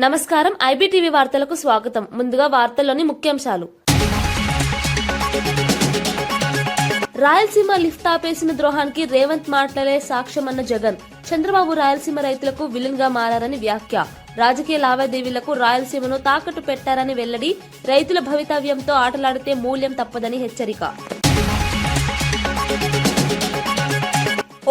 నమస్కారం, ఐబీటీవీ వార్తలకు స్వాగతం. ముందుగా వార్తల్లోని ముఖ్యాంశాలు. రాయలసీమ లిఫ్ట్ ఆపేసిన ద్రోహానికి రేవంత్ మాటలే సాక్ష్యమన్న జగన్. చంద్రబాబు రాయలసీమ రైతులకు విలన్ గా మారారని వ్యాఖ్య. రాజకీయ లావాదేవీలకు రాయలసీమను తాకట్టు పెట్టారని వెల్లడి. రైతుల భవితవ్యంతో ఆటలాడితే మూల్యం తప్పదని హెచ్చరిక.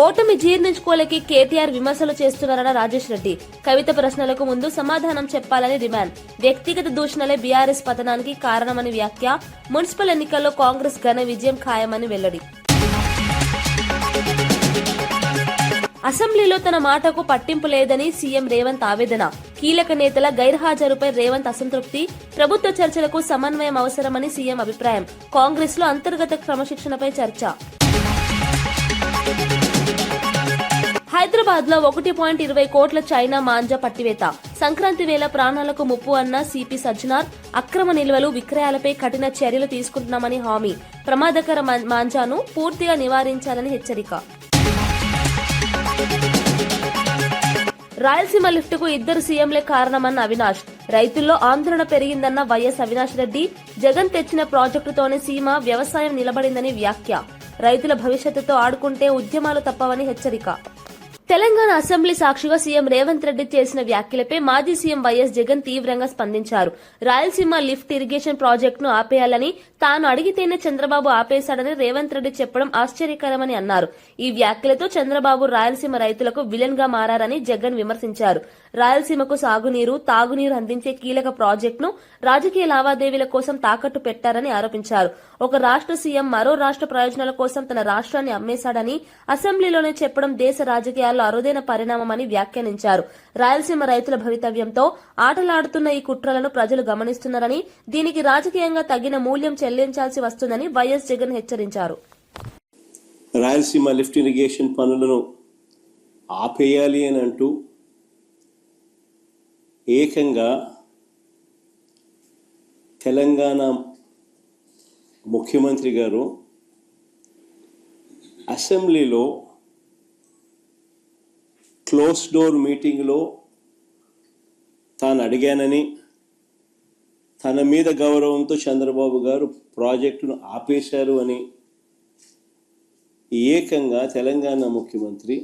ఓటమి జీర్ణించుకోలేకి కేటీఆర్ విమర్శలు చేస్తున్నారన్న రాజేష్ రెడ్డి. కవిత ప్రశ్నలకు ముందు సమాధానం చెప్పాలని డిమాండ్. వ్యక్తిగత దూషణలే బీఆర్ఎస్ పతనానికి కారణమని వ్యాఖ్య. మున్సిపల్ ఎన్నికల్లో కాంగ్రెస్ ఘన విజయం ఖాయమని వెల్లడి. అసెంబ్లీలో తన మాటకు పట్టింపు లేదని సీఎం రేవంత్ ఆవేదన. కీలక నేతల గైర్హాజరుపై రేవంత్ అసంతృప్తి. ప్రభుత్వ చర్చలకు సమన్వయం అవసరమని సీఎం అభిప్రాయం. కాంగ్రెస్ లో అంతర్గత క్రమశిక్షణపై చర్చ. హైదరాబాద్ లో 1.20 కోట్ల చైనా మాంజా పట్టివేత. సంక్రాంతి వేళ ప్రాణాలకు ముప్పు అన్న సిపి సజ్జనార్. అక్రమ నిల్వలు విక్రయాలపై కఠిన చర్యలు తీసుకుంటున్నామని హామీ. ప్రమాదకర మాంజాను పూర్తిగా నివారించాలని హెచ్చరిక. రాయలసీమ లిఫ్ట్ కు ఇద్దరు సీఎంలే కారణమన్న అవినాష్. రైతుల్లో ఆందోళన పెరిగిందన్న వైఎస్ అవినాష్ రెడ్డి. జగన్ తెచ్చిన ప్రాజెక్టుతోనే సీమ వ్యవసాయం నిలబడిందని వ్యాఖ్య. రైతుల భవిష్యత్తుతో ఆడుకుంటే ఉద్యమాలు తప్పవని హెచ్చరిక. తెలంగాణ అసెంబ్లీ సాక్షిగా సీఎం రేవంత్ రెడ్డి చేసిన వ్యాఖ్యలపై మాజీ సీఎం వైఎస్ జగన్ తీవ్రంగా స్పందించారు. రాయలసీమ లిఫ్ట్ ఇరిగేషన్ ప్రాజెక్టును ఆపేయాలని తాను అడిగితేనే చంద్రబాబు ఆపేశాడని రేవంత్ రెడ్డి చెప్పడం ఆశ్చర్యకరమని అన్నారు. ఈ వ్యాఖ్యలతో చంద్రబాబు రాయలసీమ రైతులకు విలన్ గా మారారని జగన్ విమర్శించారు. రాయలసీమకు సాగునీరు, తాగునీరు అందించే కీలక ప్రాజెక్టును రాజకీయ లావాదేవీల కోసం తాకట్టు పెట్టారని ఆరోపించారు. ఒక రాష్ట్ర సీఎం మరో రాష్ట్ర ప్రయోజనాల కోసం తన రాష్ట్రాన్ని అమ్మేశాడని అసెంబ్లీలోనే చెప్పడం దేశ రాజకీయాల్లో అరుదైన పరిణామమని వ్యాఖ్యానించారు. రాయలసీమ రైతుల భవితవ్యంతో ఆటలాడుతున్న ఈ కుట్రలను ప్రజలు గమనిస్తున్నారని, దీనికి రాజకీయంగా తగిన మూల్యం చెల్లించాల్సి వస్తుందని వైఎస్ జగన్ హెచ్చరించారు. రాయలసీమ లిఫ్ట్ ఇరిగేషన్ పనులను ఆపేయాలి అని అంటూ ఏకంగా తెలంగాణ ముఖ్యమంత్రి గారు అసెంబ్లీలో క్లోజ్ డోర్ మీటింగ్లో తాను అడిగానని, తన మీద గౌరవంతో చంద్రబాబు గారు ప్రాజెక్టును ఆపేశారు అని ఏకంగా తెలంగాణ ముఖ్యమంత్రి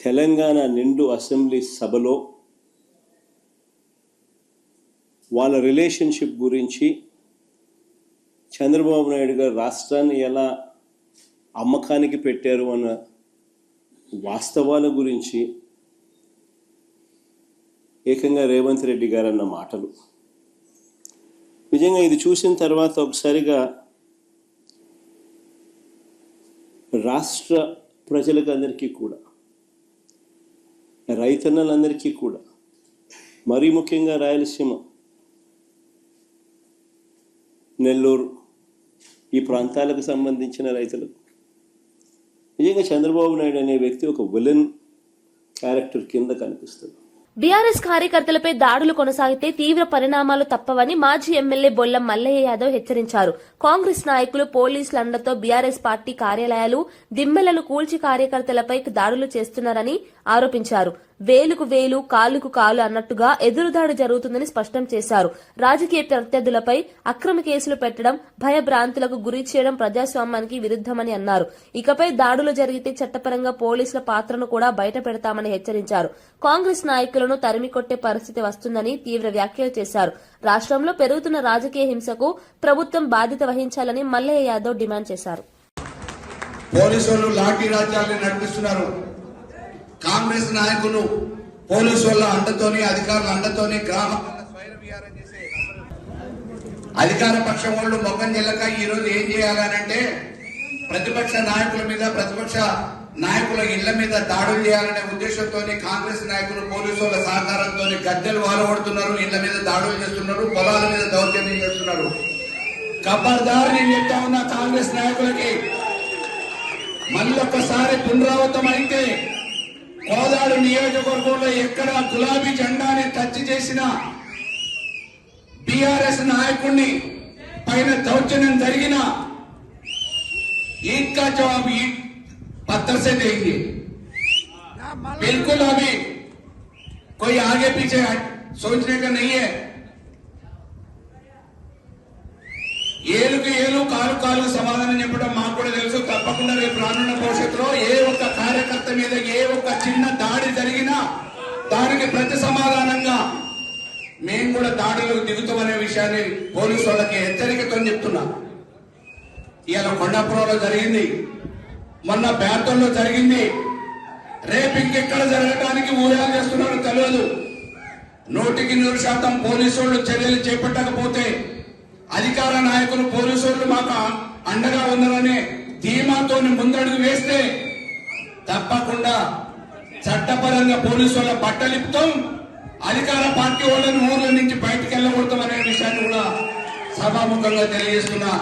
తెలంగాణ నిండు అసెంబ్లీ సభలో వాళ్ళ రిలేషన్షిప్ గురించి, చంద్రబాబు నాయుడు గారు రాష్ట్రాన్ని ఎలా అమ్మకానికి పెట్టారు అన్న వాస్తవాల గురించి ఏకంగా రేవంత్ రెడ్డి గారు అన్న మాటలు నిజంగా ఇది చూసిన తర్వాత ఒకసారిగా రాష్ట్ర ప్రజలకు అందరికీ కూడా, రైతన్నలందరికీ కూడా, మరీ ముఖ్యంగా రాయలసీమ, నెల్లూరు ఈ ప్రాంతాలకు సంబంధించిన రైతులకు నిజంగా చంద్రబాబు నాయుడు అనే వ్యక్తి ఒక విలన్ క్యారెక్టర్ కింద కనిపిస్తుంది. బీఆర్ఎస్ కార్యకర్తలపై దాడులు కొనసాగితే తీవ్ర పరిణామాలు తప్పవని మాజీ ఎమ్మెల్యే బొల్లం మల్లయ్య యాదవ్ హెచ్చరించారు. కాంగ్రెస్ నాయకులు పోలీసుల అండతో బీఆర్ఎస్ పార్టీ కార్యాలయాలు, దిమ్మెలను కూల్చి కార్యకర్తలపై దాడులు చేస్తున్నారని ఆరోపించారు. వేలుకు వేలు, కాలుకు కాలు అన్నట్టుగా ఎదురుదాడి జరుగుతుందని స్పష్టం చేశారు. రాజకీయ ప్రత్యర్థులపై అక్రమ కేసులు పెట్టడం, భయభ్రాంతులకు గురి చేయడం ప్రజాస్వామ్యానికి విరుద్దమని అన్నారు. ఇకపై దాడులు జరిగితే చట్టపరంగా పోలీసుల పాత్రను కూడా బయట పెడతామని హెచ్చరించారు. కాంగ్రెస్ నాయకులను తరిమికొట్టే పరిస్థితి వస్తుందని తీవ్ర వ్యాఖ్యలు చేశారు. రాష్ట్రంలో పెరుగుతున్న రాజకీయ హింసకు ప్రభుత్వం బాధ్యత వహించాలని మల్లయ్య యాదవ్ డిమాండ్ చేశారు. పోలీసులు లాఠీ రాజ్యాన్ని నడిపిస్తున్నారు. కాంగ్రెస్ నాయకులు పోలీసు వాళ్ళ అండతోని, అధికారుల అండతోని గ్రామాల స్వైర విహారం చేసే అధికార పక్షం వాళ్ళు మొక్కం చెల్లక ఈ రోజు ఏం చేయాలనంటే ప్రతిపక్ష నాయకుల మీద, ప్రతిపక్ష నాయకుల ఇళ్ల మీద దాడులు చేయాలనే ఉద్దేశంతో కాంగ్రెస్ నాయకులు పోలీసు వాళ్ళ సహకారంతో గద్దెలు వాలగొడుతున్నారు, ఇళ్ల మీద దాడులు చేస్తున్నారు, పొలాల మీద దౌర్జన్యం చేస్తున్నారు. ఖబర్దార్ నేను చెప్తా ఉన్న కాంగ్రెస్ నాయకులకి, మళ్ళొక్కసారి పునరావృతం అయితే కోదాడు నియోజకవర్గంలో ఎక్కడ గులాబీ జెండాని టచ్ చేసిన బీఆర్ఎస్ నాయకుడిని పైన దౌర్జన్యం జరిగిన ईद का जवाब ईद पत्थर से देंगे। बिल्कुल अभी कोई आगे पीछे सोचने का नहीं है। ఏలుకి ఏలు కాలు కాలుకు సమాధానం చెప్పడం మాకు కూడా తెలుసు. తప్పకుండా రేపు రానున్న భవిష్యత్తులో ఏ ఒక్క కార్యకర్త మీద ఏ ఒక్క చిన్న దాడి జరిగినా దానికి ప్రతి సమాధానంగా మేము కూడా దాడులకు దిగుతామనే విషయాన్ని పోలీసు వాళ్ళకి హెచ్చరికతో చెప్తున్నా. ఇవాళ కొండాపురంలో జరిగింది, మొన్న బేర్తల్లో జరిగింది, రేపు ఇంకెక్కడ జరగడానికి ఊహలు చేస్తున్నారో తెలియదు. 100% పోలీసు వాళ్ళు చర్యలు చేపట్టకపోతే అధికార నాయకులు పోలీసు వాళ్ళు మాకు అండగా ఉన్నారనే ధీమాతో ముందడుగు వేస్తే తప్పకుండా చట్టపరంగా పోలీసు వాళ్ళ బట్టలిపుతాం, అధికార పార్టీ వాళ్ళని ఊర్ల నుంచి బయటకు వెళ్ళగొడతాం అనే విషయాన్ని కూడా సభాముఖంగా తెలియజేస్తున్నా.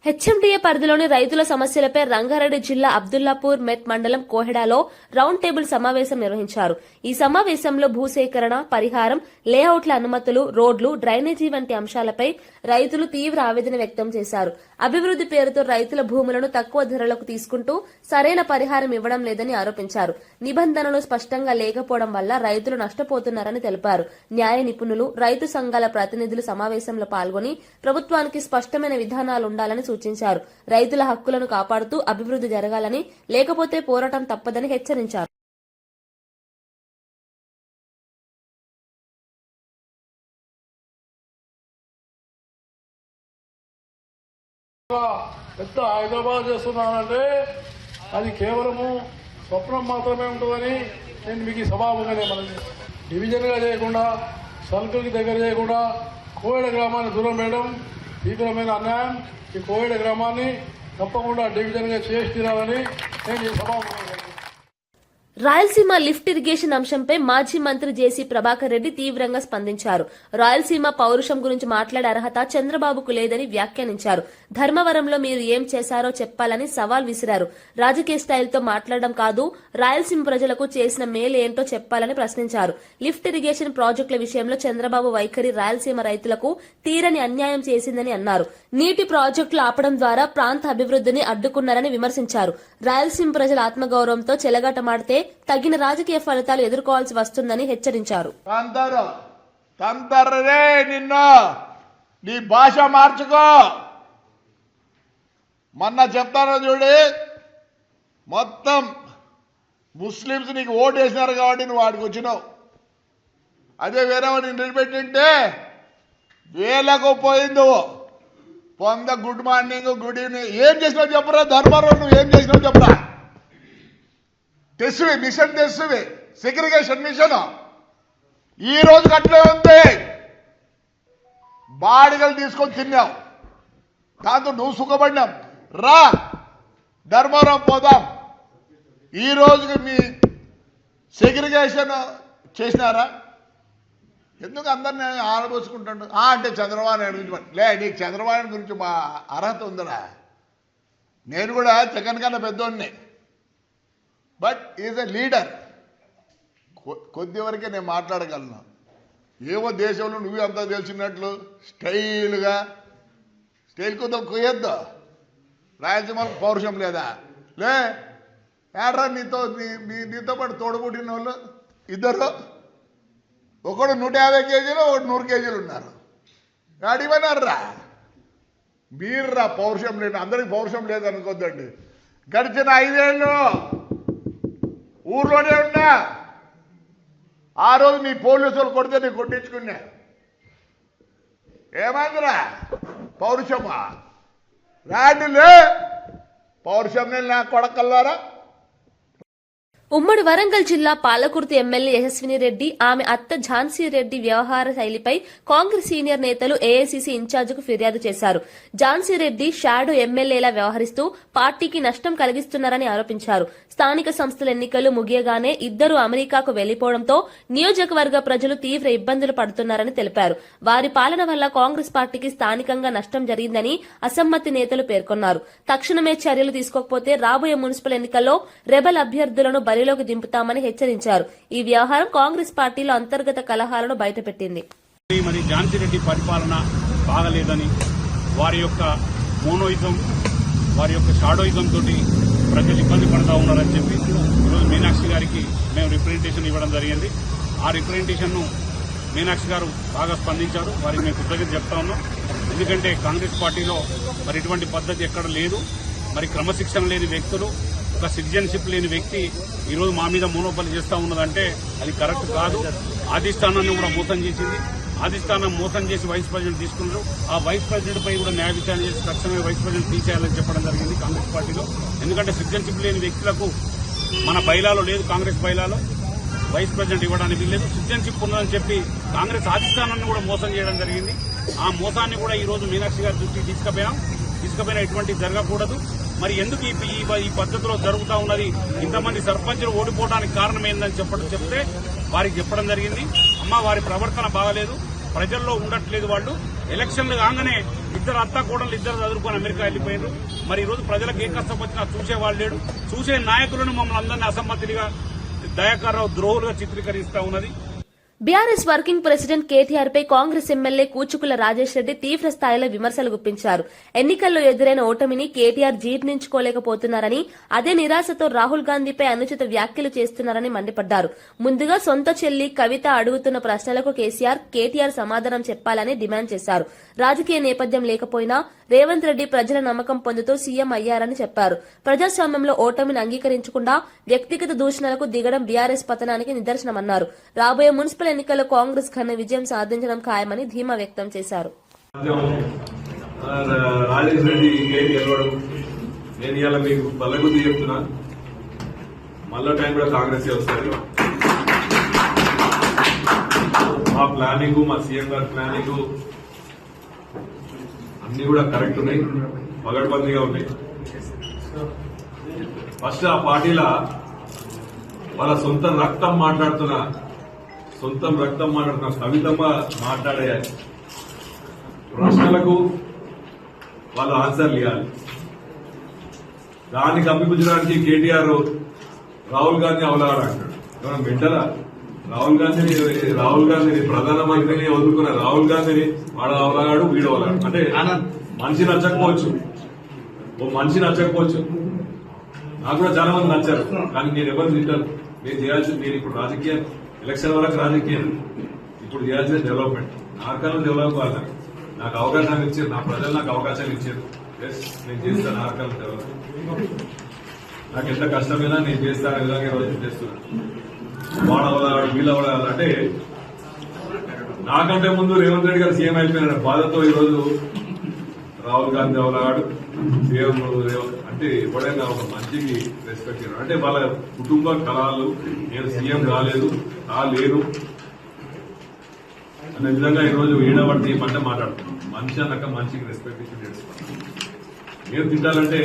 హెచ్ఎండిఏ పరిధిలోని రైతుల సమస్యలపై రంగారెడ్డి జిల్లా అబ్దుల్లాపూర్ మెట్ మండలం కోహెడాలో రౌండ్ టేబుల్ సమావేశం నిర్వహించారు. ఈ సమావేశంలో భూసేకరణ, పరిహారం, లేఅవుట్ల అనుమతులు, రోడ్లు, డ్రైనేజీ వంటి అంశాలపై రైతులు తీవ్ర ఆవేదన వ్యక్తం చేశారు. అభివృద్ది పేరుతో రైతుల భూములను తక్కువ ధరలకు తీసుకుంటూ సరైన పరిహారం ఇవ్వడం లేదని ఆరోపించారు. నిబంధనలు స్పష్టంగా లేకపోవడం వల్ల రైతులు నష్టపోతున్నారని తెలిపారు. న్యాయ నిపుణులు, రైతు సంఘాల ప్రతినిధులు సమావేశంలో పాల్గొని ప్రభుత్వానికి స్పష్టమైన విధానాలుండాలని సూచించారు. రైతుల హక్కులను కాపాడుతూ అభివృద్ది జరగాలని, లేకపోతే పోరాటం తప్పదని హెచ్చరించారు. పెద్ద హైదరాబాద్ చేస్తున్నానంటే అది కేవలము స్వప్నం మాత్రమే ఉంటుందని నేను మీకు ఈ సభాముఖంగా మనం డివిజన్గా చేయకుండా, సర్కిల్కి దగ్గర చేయకుండా కోయడ గ్రామాన్ని దూరం వేయడం తీవ్రమైన అన్యాయం. ఈ కోయడ గ్రామాన్ని తప్పకుండా డివిజన్గా చేసి తీరాలని నేను ఈ సభాముఖంగా. రాయలసీమ లిఫ్ట్ ఇరిగేషన్ అంశంపై మాజీ మంత్రి జేసీ ప్రభాకర్ రెడ్డి తీవ్రంగా స్పందించారు. రాయలసీమ పౌరుషం గురించి మాట్లాడే అర్హత చంద్రబాబుకు లేదని వ్యాఖ్యానించారు. ధర్మవరంలో మీరు ఏం చేశారో చెప్పాలని సవాల్ విసిరారు. రాజకీయ స్టైల్తో మాట్లాడడం కాదు, రాయలసీమ ప్రజలకు చేసిన మేలు ఏంటో చెప్పాలని ప్రశ్నించారు. లిఫ్ట్ ఇరిగేషన్ ప్రాజెక్టుల విషయంలో చంద్రబాబు వైఖరి రాయలసీమ రైతులకు తీరని అన్యాయం చేసిందని అన్నారు. నీటి ప్రాజెక్టులు ఆపడం ద్వారా ప్రాంత అభివృద్ధిని అడ్డుకున్నారని విమర్శించారు. రాయలసీమ ప్రజల ఆత్మగౌరవంతో చెలగాటమాడితే తగిన రాజకీయ ఫలితాలు ఎదుర్కోవాల్సి వస్తుందని హెచ్చరించారు. నిన్ను నీ భాష మార్చుకో. మొన్న చెప్తాను చూడు, మొత్తం ముస్లింస్ నీకు ఓటు వేసినారు కాబట్టి నువ్వు వాడికి వచ్చినావు. అదే వేరే వాడిని నిలబెట్టింటే వేలకు పోయింది. పొంద గుడ్ మార్నింగ్, గుడ్ ఈవినింగ్ ఏం చేసినావు చెప్పరా? ధర్మవరం నువ్వు ఏం చేసినావు చెప్పరా? తెస్సువి మిషన్, తెస్సువి సెగ్రిగేషన్ మిషన్ ఈ రోజు అట్లే ఉంది. బాడిగలు తీసుకొని తిన్నావు, దాంతో నువ్వు సుఖపడినావు. రా ధర్మవరం పోదాం. ఈ రోజుకి మీ సెగ్రిగేషన్ చేసినారా? ఎందుకు అందరిని ఆడబోసుకుంటాడు? అంటే చంద్రబాబు నాయుడు గురించి లే, నీకు చంద్రబాబు నాయుడు గురించి మా అర్హత ఉందరా? నేను కూడా జగన్ కన్నా పెద్దోడిని, బట్ ఈజ్ ఎ లీడర్. కొద్ది వరకే నేను మాట్లాడగలను. ఏవో దేశంలో నువ్వు అంతా తెలిసినట్లు స్టైల్గా స్టైల్ కొద్దాం కొయ్యొద్దు. రాయలసీమకు పౌరుషం లేదా? లే ఏడ్రా నీతో పాటు తోడుపుట్టిన వాళ్ళు ఇద్దరు, ఒకడు 150 కేజీలు, ఒకడు 100 కేజీలు ఉన్నారు. అడిగిపోయినారా మీర్రా? పౌరుషం లేదు, అందరికి పౌరుషం లేదనుకోద్దండి. గడిచిన 5 ఏళ్ళు ఊర్లోనే ఉన్నా. ఆ రోజు నీ పోలీసులు కొడితే నీ కొట్టించుకున్నా. ఏమైందిరా? పౌరుషమా? రాండిలే పౌరుషం నా కొడకల్లారా. ఉమ్మడి వరంగల్ జిల్లా పాలకుర్తి ఎమ్మెల్యే యశస్విని రెడ్డి, ఆమె అత్త ఝాన్సీ రెడ్డి వ్యవహార శైలిపై కాంగ్రెస్ సీనియర్ నేతలు ఏఐసీసీ ఇన్ఛార్జికు ఫిర్యాదు చేశారు. ఝాన్సీ రెడ్డి షాడో ఎమ్మెల్యేలా వ్యవహరిస్తూ పార్టీకి నష్టం కలిగిస్తున్నారని ఆరోపించారు. స్థానిక సంస్థల ఎన్నికలు ముగియగానే ఇద్దరు అమెరికాకు వెళ్లిపోవడంతో నియోజకవర్గ ప్రజలు తీవ్ర ఇబ్బందులు పడుతున్నారని తెలిపారు. వారి పాలన వల్ల కాంగ్రెస్ పార్టీకి స్థానికంగా నష్టం జరిగిందని అసమ్మతి నేతలు పేర్కొన్నారు. తక్షణమే చర్యలు తీసుకోకపోతే రాబోయే మున్సిపల్ ఎన్నికల్లో రెబల్ అభ్యర్థులను బరిలోకి దింపుతామని హెచ్చరించారు. ఈ వ్యవహారం కాంగ్రెస్ పార్టీలో అంతర్గత కలహాలను బయటపెట్టింది. మరి ఝాన్సీ రెడ్డి పరిపాలన బాగలేదని, వారి యొక్క మోనోయిజం, వారి యొక్క షాడోయిజం తోటి ప్రజలు ఇబ్బంది పడుతూ ఉన్నారని చెప్పి ఈరోజు మీనాక్షి గారికి మేము రిప్రజెంటేషన్ ఇవ్వడం జరిగింది. ఆ రిప్రజెంటేషన్ను మీనాక్షి గారు బాగా స్పందించారు. వారికి మేము కృతజ్ఞత చెప్తా ఉన్నాం. ఎందుకంటే కాంగ్రెస్ పార్టీలో మరి ఇటువంటి పద్ధతి ఎక్కడ లేదు. మరి క్రమశిక్షణ లేని వ్యక్తులు, ఒక సిటిజన్షిప్ లేని వ్యక్తి ఈరోజు మా మీద మోనోపలి చేస్తా ఉన్నదంటే అది కరెక్ట్ కాదు. అధిష్టానాన్ని కూడా మోసం చేసింది. అధిష్టానం మోసం చేసి వైస్ ప్రెసిడెంట్ తీసుకున్నారు. ఆ వైస్ ప్రెసిడెంట్ పై కూడా న్యాయ విచారణ చేసి తక్షణమే వైస్ ప్రెసిడెంట్ తీసేయాలని చెప్పడం జరిగింది కాంగ్రెస్ పార్టీలో. ఎందుకంటే సిటిజన్షిప్ లేని వ్యక్తులకు మన బైలాలో లేదు, కాంగ్రెస్ బైలాలో వైస్ ప్రెసిడెంట్ ఇవ్వడానికి వీల్లేదు. సిటిజన్షిప్ ఉన్నదని చెప్పి కాంగ్రెస్ అధిష్టానాన్ని కూడా మోసం చేయడం జరిగింది. ఆ మోసాన్ని కూడా ఈ రోజు మీనాక్షి గారి దృష్టికి తీసుకుపోయినా ఎటువంటి జరగకూడదు. మరి ఎందుకు ఈ పద్ధతిలో జరుగుతూ ఉన్నది, ఇంతమంది సర్పంచులు ఓడిపోవడానికి కారణం ఏందని చెప్తే వారికి చెప్పడం జరిగింది. అమ్మ వారి ప్రవర్తన బాగలేదు, ప్రజల్లో ఉండట్లేదు. వాళ్ళు ఎలక్షన్లు కాగానే ఇద్దరు అత్త కూడలు ఇద్దరు చదువుకొని అమెరికా వెళ్లిపోయారు. మరి ఈ రోజు ప్రజలకు ఏ కష్టం వచ్చినా చూసేవాళ్ళు లేడు. చూసే నాయకులను మమ్మల్ని అందరినీ అసమ్మతిగా దయాకర్రావు ద్రోహులుగా చిత్రీకరిస్తా ఉన్నది. బీఆర్ఎస్ వర్కింగ్ ప్రెసిడెంట్ కేటీఆర్ పై కాంగ్రెస్ ఎమ్మెల్యే కూచుకుల రాజేష్ రెడ్డి తీవ్ర స్థాయిలో విమర్శలు గుప్పించారు. ఎన్నికల్లో ఎదురైన ఓటమిని కేటీఆర్ జీర్ణించుకోలేకపోతున్నారని, అదే నిరాశతో రాహుల్ గాంధీపై అనుచిత వ్యాఖ్యలు చేస్తున్నారని మండిపడ్డారు. ముందుగా సొంత చెల్లి కవిత అడుగుతున్న ప్రశ్నలకు కేటీఆర్ సమాధానం చెప్పాలని డిమాండ్ చేశారు. రాజకీయ నేపథ్యం లేకపోయినా రేవంత్ రెడ్డి ప్రజల నమ్మకం పొందుతూ సీఎం అయ్యారని చెప్పారు. ప్రజాస్వామ్యంలో ఓటమిని అంగీకరించకుండా వ్యక్తిగత దూషణలకు దిగడం బీఆర్ఎస్ పతనానికి నిదర్శనమన్నారు. రాబోయే మున్సిపల్ ఎన్నికల్లో కాంగ్రెస్ ఘన విజయం సాధించడం ఖాయమని ధీమా వ్యక్తం చేశారు. రాజేష్ రెడ్డి ఇంకేం గెలవడం, నేను ఇలా మీకు బల్లగుద్ది చెప్తున్నా, మళ్ళా టైం కూడా కాంగ్రెస్ వస్తుంది. మా ప్లానింగ్, మా సీఎం గారి ప్లానింగ్ అన్ని కూడా కరెక్ట్ ఉన్నాయి, పగడ్బందీగా ఉన్నాయి. ఫస్ట్ ఆ పార్టీల వాళ్ళ సొంత రక్తం మాట్లాడుతున్న కవితమ్మ మాట్లాడే ప్రశ్నలకు వాళ్ళు ఆన్సర్లు ఇవ్వాలి. దాన్ని కప్పిపుచ్చడానికి కేటీఆర్ రాహుల్ గాంధీ అవలాడు అంటాడు. మనం వింటారా? రాహుల్ గాంధీని ప్రధానమంత్రిని వదులుకున్న రాహుల్ గాంధీని వాడు అవలాగాడు, వీడు అవలాడు. అంటే మనిషి నచ్చకపోవచ్చు, నాకు కూడా చాలా మంది నచ్చారు. కానీ నేను ఎవరు తింటాను? నేను చేయాల్సింది, నేను ఇప్పుడు రాజకీయం ఎలక్షన్ వరకు రాజకీయం, ఇప్పుడు చేయాల్సిన డెవలప్మెంట్. నార్కల్లో డెవలప్ కావాలి. నాకు అవకాశాలు ఇచ్చారు, నా ప్రజలు నాకు అవకాశాలు ఇచ్చారు. నేను చేస్తాను నార్కల్ డెవలప్మెంట్. నాకు ఎంత కష్టమైనా నేను చేస్తాను, విధంగా రోజు చేస్తున్నాను. వాడవలాడు, వీళ్ళవడాలి అంటే నాకంటే ముందు రేవంత్ రెడ్డి గారు సీఎం అయిపోయిన బాధతో ఈరోజు రాహుల్ గాంధీ అవలాడు సీఎం అంటే ఎప్పుడైనా ఒక మంచికి రెస్పెక్ట్ ఇవ్వడం అంటే వాళ్ళ కుటుంబ కళలు, నేను సీఎం కాలేదు లేను అనే విధంగా ఈరోజు ఈడబట్టి మంటే మాట్లాడుతున్నాం. మనిషి అన్నాక మనిషికి రెస్పెక్ట్ ఇచ్చి నేర్చుకున్నాం. మీరు తింటాలంటే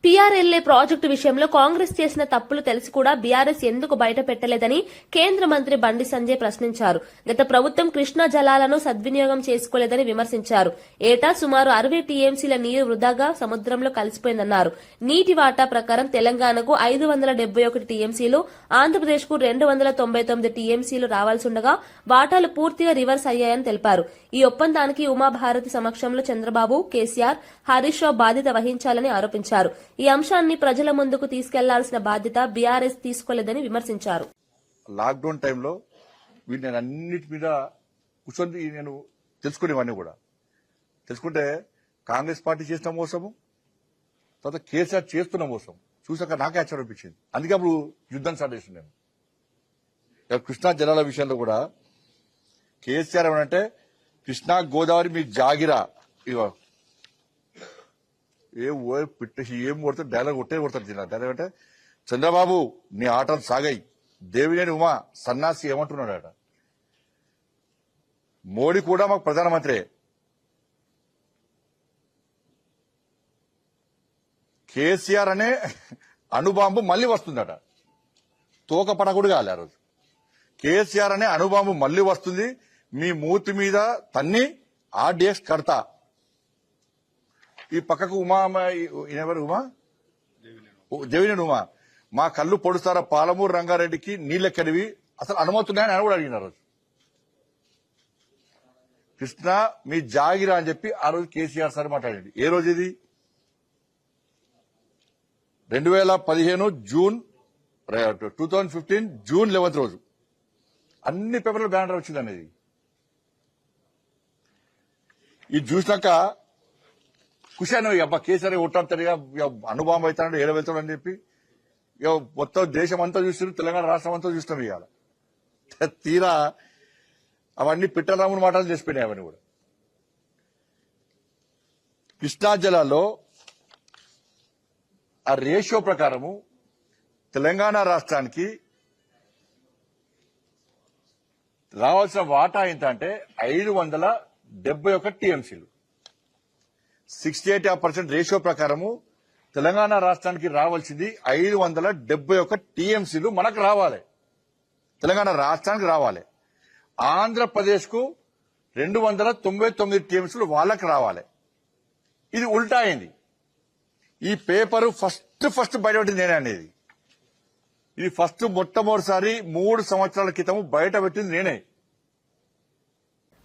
పీఆర్ఎల్ఏ ప్రాజెక్టు విషయంలో కాంగ్రెస్ చేసిన తప్పులు తెలిసి కూడా బీఆర్ఎస్ ఎందుకు బయట పెట్టలేదని కేంద్ర మంత్రి బండి సంజయ్ ప్రశ్నించారు. గత ప్రభుత్వం కృష్ణా జలాలను సద్వినియోగం చేసుకోలేదని విమర్శించారు. ఏటా సుమారు 60 టీఎంసీల నీరు వృధాగా సముద్రంలో కలిసిపోయిందన్నారు. నీటి వాటా ప్రకారం తెలంగాణకు 571 టీఎంసీలు, ఆంధ్రప్రదేశ్కు 299 టీఎంసీలు రావాల్సిండగా వాటాలు పూర్తిగా రివర్స్ అయ్యాయని తెలిపారు. ఈ ఒప్పందానికి ఉమాభారతి సమక్షంలో చంద్రబాబు, కేసీఆర్, హరీష్ రావు బాధ్యత వహించాలని ఆరోపించారు. ఈ అంశాన్ని ప్రజల ముందుకు తీసుకెళ్లాల్సిన బాధ్యత బీఆర్ఎస్ తీసుకోలేదని విమర్శించారు. లాక్డౌన్ టైంలో వీటిని అన్నిటి మీద కూర్చొని నేను తెలుసుకునేవాడిని కూడా. తెలుసుకుంటే కాంగ్రెస్ పార్టీ చేసిన మోసము, తర్వాత కేసీఆర్ చేస్తున్న మోసం చూసాక నాకే ఆశ్చర్యం అనిపించింది. అందుకే అప్పుడు యుద్ధం స్టార్ట్ చేసింది నేను. కృష్ణా జలాల విషయంలో కూడా కేసీఆర్ ఏమంటే కృష్ణా గోదావరి మీ జాగిరా, ఇగో ఏం కొడతారు డైలాగ్ కొడతారు జిల్లా డైలాగ్ అంటే చంద్రబాబు నీ ఆటలు సాగాయి, దేవినేని ఉమా సన్నాసి ఏమంటున్నాడట. మోడీ కూడా మాకు ప్రధానమంత్రి, కేసీఆర్ అనే అణుబాంబు మళ్లీ వస్తుందట. తోక పడకూడదు కాలే ఆ రోజు. కేసీఆర్ అనే అణుబాంబు మళ్లీ వస్తుంది, మీ మూతి మీద తన్ని ఆర్డీఎక్స్ కడతా. ఈ పక్కకు ఉమా ఎవరు ఉమా దేవినేని ఉమా మా కళ్ళు పొడుస్తారా పాలమూరు రంగారెడ్డికి నీళ్ళెక్కడివి అసలు అనుమతున్నాయని ఆయన కూడా అడిగిన రోజు. కృష్ణ మీ జాగిరా అని చెప్పి ఆ రోజు కేసీఆర్ సార్ మాట్లాడండి. ఏ రోజు ఇది? 2015 జూన్ 2015 జూన్ 11 రోజు అన్ని పేపర్లు బ్యానర్ వచ్చింది అనేది. ఇది చూసినాక కుషాను అబ్బా కేసీఆర్ కొట్టాడుతాడు ఇక అనుభవం అవుతాడు ఏడ వెళ్తాడు అని చెప్పి ఇక మొత్తం దేశం అంతా చూస్తున్నారు, తెలంగాణ రాష్ట్రం అంతా చూస్తున్నాం. ఇవాళ తీరా అవన్నీ పిట్టరాముని మాటలు చేసిపోయినాయి. అవన్నీ కూడా కృష్ణా జిల్లాలో ఆ రేషియో ప్రకారము తెలంగాణ రాష్ట్రానికి రావాల్సిన వాటా ఎంత అంటే 571 టీఎంసీలు. 68% రేషియో ప్రకారము తెలంగాణ రాష్ట్రానికి రావాల్సింది 571 టీఎంసీలు మనకు రావాలి, తెలంగాణ రాష్ట్రానికి రావాలి. ఆంధ్రప్రదేశ్ కు 299 టీఎంసీలు వాళ్ళకి రావాలి. ఇది ఉల్టా అయింది. ఈ పేపరు ఫస్ట్ బయటపెట్టింది నేనే అనేది. ఇది మొట్టమొదటిసారి 3 సంవత్సరాల క్రితం బయట పెట్టింది నేనే.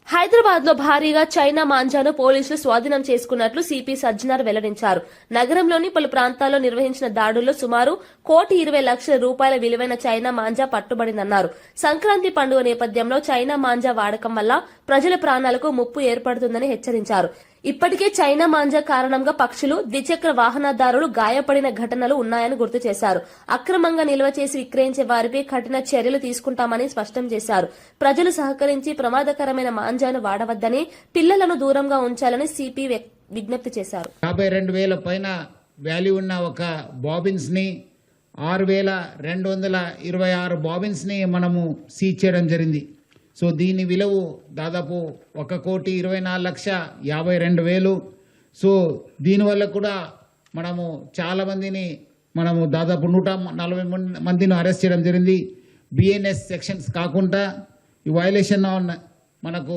హైదరాబాద్ లో భారీగా చైనా మాంజాను పోలీసులు స్వాధీనం చేసుకున్నట్లు సిపి సజ్జనార్ వెల్లడించారు. నగరంలోని పలు ప్రాంతాల్లో నిర్వహించిన దాడుల్లో సుమారు 1,20,00,000 రూపాయల విలువైన చైనా మాంజా పట్టుబడిందన్నారు. సంక్రాంతి పండుగ నేపథ్యంలో చైనా మాంజా వాడకం వల్ల ప్రజల ప్రాణాలకు ముప్పు ఏర్పడుతుందని హెచ్చరించారు. ఇప్పటికే చైనా మాంజా కారణంగా పక్షులు, ద్విచక్ర వాహనదారులు గాయపడిన ఘటనలు ఉన్నాయని గుర్తు చేశారు. అక్రమంగా నిల్వ చేసి విక్రయించే వారిపై కఠిన చర్యలు తీసుకుంటామని స్పష్టం చేశారు. ప్రజలు సహకరించి ప్రమాదకరమైన మాంజాను వాడవద్దని, పిల్లలను దూరంగా ఉంచాలని సిపి విజ్ఞప్తి చేశారు. 52,000 పైన వాల్యూ ఉన్న ఒక బాబిన్స్ ని 6,226 బాబిన్స్ ని మనము సీజ్ చేయడం జరిగింది. సో దీని విలువ దాదాపు 1,24,52,000. సో దీనివల్ల కూడా మనము చాలా మందిని దాదాపు 140 మందిని అరెస్ట్ చేయడం జరిగింది. బిఎన్ఎస్ సెక్షన్స్ కాకుండా ఈ వైలేషన్ ఆన్ మనకు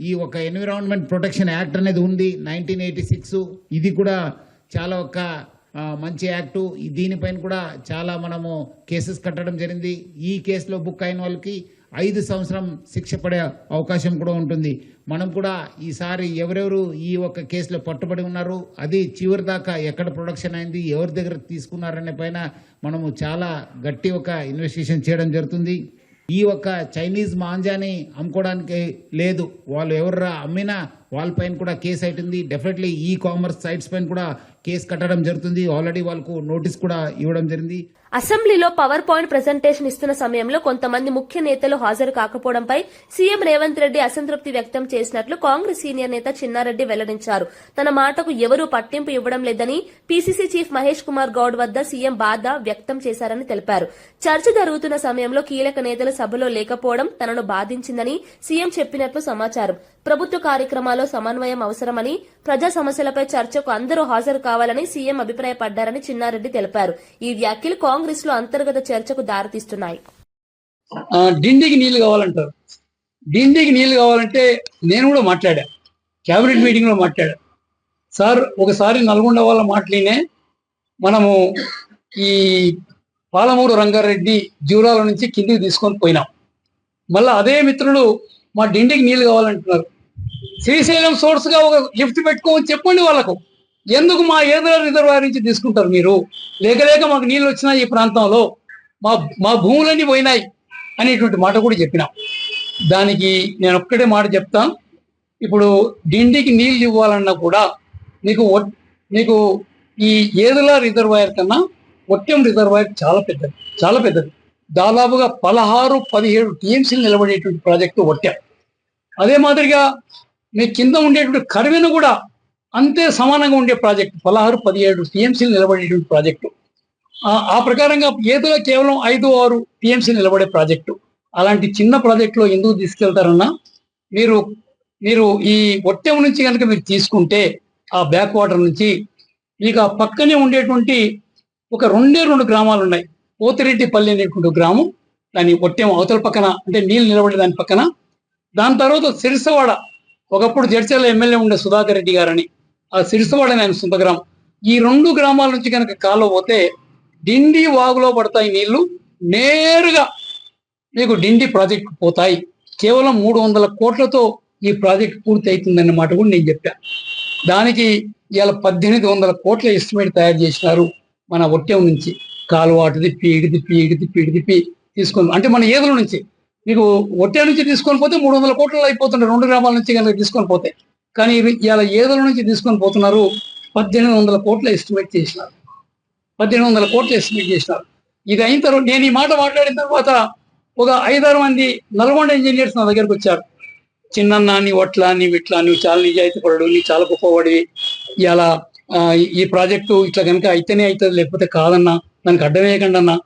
ఈ ఒక ఎన్విరాన్మెంట్ ప్రొటెక్షన్ యాక్ట్ అనేది ఉంది 1986. ఇది కూడా చాలా ఒక మంచి యాక్టు. దీనిపైన కూడా చాలా మనము కేసెస్ కట్టడం జరిగింది. ఈ కేసులో బుక్ అయిన వాళ్ళకి 5 సంవత్సరం శిక్ష పడే అవకాశం కూడా ఉంటుంది. మనం కూడా ఈసారి ఎవరెవరు ఈ ఒక కేసులో పట్టుబడి ఉన్నారు, అది చివరి దాకా ఎక్కడ ప్రొడక్షన్ అయింది, ఎవరి దగ్గర తీసుకున్నారనే పైన మనము చాలా గట్టి ఒక ఇన్వెస్టిగేషన్ చేయడం జరుగుతుంది. ఈ ఒక చైనీస్ మాంజాని అమ్ముకోవడానికి లేదు, వాళ్ళు ఎవరు అమ్మినా వాళ్ళపైన కూడా కేసు అవుతుంది. డెఫినెట్లీ ఈ కామర్స్ సైట్స్ పైన కూడా కేసు కట్టడం జరుగుతుంది. ఆల్రెడీ వాళ్ళకు నోటీస్ కూడా ఇవ్వడం జరిగింది. అసెంబ్లీలో పవర్ పాయింట్ ప్రెజెంటేషన్ ఇస్తున్న సమయంలో కొంతమంది ముఖ్య నేతలు హాజరు కాకపోవడంపై సీఎం రేవంత్ రెడ్డి అసంతృప్తి వ్యక్తం చేసినట్లు కాంగ్రెస్ సీనియర్ నేత చిన్నారెడ్డి వెల్లడించారు. తన మాటకు ఎవరూ పట్టింపు ఇవ్వడం లేదని పీసీసీ చీఫ్ మహేష్ కుమార్ గౌడ్ వద్ద సీఎం బాధ వ్యక్తం చేశారని తెలిపారు. చర్చ జరుగుతున్న సమయంలో కీలక నేతలు సభలో లేకపోవడం తనను బాధించిందని సీఎం చెప్పినట్లు సమాచారం. ప్రభుత్వ కార్యక్రమాల్లో సమన్వయం అవసరమని, ప్రజా సమస్యలపై చర్చకు అందరూ హాజరు కావాలని సీఎం అభిప్రాయపడ్డారని చిన్నారెడ్డి తెలిపారు. ఈ వ్యాఖ్యలు కాంగ్రెస్ లో అంతర్గత చర్చకు దారితీస్తున్నాయి. డిండికి నీళ్లు కావాలంటారు. డిండికి నీళ్లు కావాలంటే నేను కూడా మాట్లాడా, క్యాబినెట్ మీటింగ్ లో మాట్లాడా. సార్ ఒకసారి నల్గొండ వాళ్ళ మాటలినే మనము ఈ పాలమూరు రంగారెడ్డి జూరాల నుంచి కిందికి తీసుకొని పోయినాం. మళ్ళీ అదే మిత్రులు మా డిండికి నీళ్లు కావాలంటున్నారు. శ్రీశైలం సోర్స్ గా ఒక లిఫ్ట్ పెట్టుకోమని చెప్పండి వాళ్ళకు. ఎందుకు మా ఏదైనా రిజర్వాయర్ నుంచి తీసుకుంటారు మీరు? లేక మాకు నీళ్ళు వచ్చినా ఈ ప్రాంతంలో మా భూములన్నీ పోయినాయి అనేటువంటి మాట కూడా చెప్పినాం. దానికి నేను ఒక్కటే మాట చెప్తాను. ఇప్పుడు డిండికి నీళ్ళు ఇవ్వాలన్నా కూడా నీకు ఈ ఏదుల రిజర్వాయర్ కన్నా ఒట్టెం రిజర్వాయర్ చాలా పెద్దది. దాదాపుగా 16-17 టీఎంసీలు నిలబడేటువంటి ప్రాజెక్టు ఒట్టెం. అదే మాదిరిగా మీ కింద ఉండేటువంటి కరివెను కూడా అంతే సమానంగా ఉండే ప్రాజెక్టు 16-17 టీఎంసీలు నిలబడేటువంటి ప్రాజెక్టు. ఆ ప్రకారంగా ఏదో కేవలం 5-6 టీఎంసీలు నిలబడే ప్రాజెక్టు. అలాంటి చిన్న ప్రాజెక్టులో ఎందుకు తీసుకెళ్తారన్నా, మీరు ఈ ఒట్టెం నుంచి కనుక మీరు తీసుకుంటే ఆ బ్యాక్ వాటర్ నుంచి మీకు ఆ పక్కనే ఉండేటువంటి ఒక 2 గ్రామాలు ఉన్నాయి. పోతిరెడ్డిపల్లి అనేటువంటి గ్రామం, దాని ఒట్టెం అవతల పక్కన, అంటే నీళ్ళు నిలబడే దాని పక్కన. దాని తర్వాత సిరిసవాడ, ఒకప్పుడు జడ్చర్ల ఎమ్మెల్యే ఉండే సుధాకర్ రెడ్డి గారని, ఆ సిరిసవాడ ఆయన సొంత గ్రామం. ఈ 2 గ్రామాల నుంచి కనుక కాలువ పోతే డిండి వాగులో పడతాయి నీళ్లు, నేరుగా మీకు డిండి ప్రాజెక్టు పోతాయి. కేవలం 300 కోట్లతో ఈ ప్రాజెక్ట్ పూర్తి అవుతుందన్న మాట కూడా నేను చెప్పా. దానికి ఇవాళ 1800 కోట్ల ఎస్టిమేట్ తయారు చేసినారు. మన ఒట్టెం నుంచి కాలువ అటు తిప్పి ఇటు తిప్పి తీసుకొని, అంటే మన ఏదుల నుంచి మీకు ఒట్టే నుంచి తీసుకొని పోతే 300 కోట్లు అయిపోతుంటారు 2 గ్రామాల నుంచి కనుక తీసుకొని పోతే. కానీ ఇలా ఏదల నుంచి తీసుకొని పోతున్నారు 1800 కోట్ల ఎస్టిమేట్ చేసినారు. 1800 కోట్లు ఎస్టిమేట్ చేసినారు. ఇది అయిన తర్వాత నేను ఈ మాట మాట్లాడిన తర్వాత ఒక 5-6 మంది నల్గొండ ఇంజనీర్స్ నా దగ్గరకు వచ్చారు. చిన్న నీ ఒట్లా నీ విట్లా నువ్వు చాలా నిజాయితీ పడు, నీ చాలా గొప్పవాడివి, ఇలా ఈ ప్రాజెక్టు ఇట్లా కనుక అయితేనే అవుతుంది లేకపోతే కాదన్నా, దానికి అడ్డం వేయకండి అన్నా.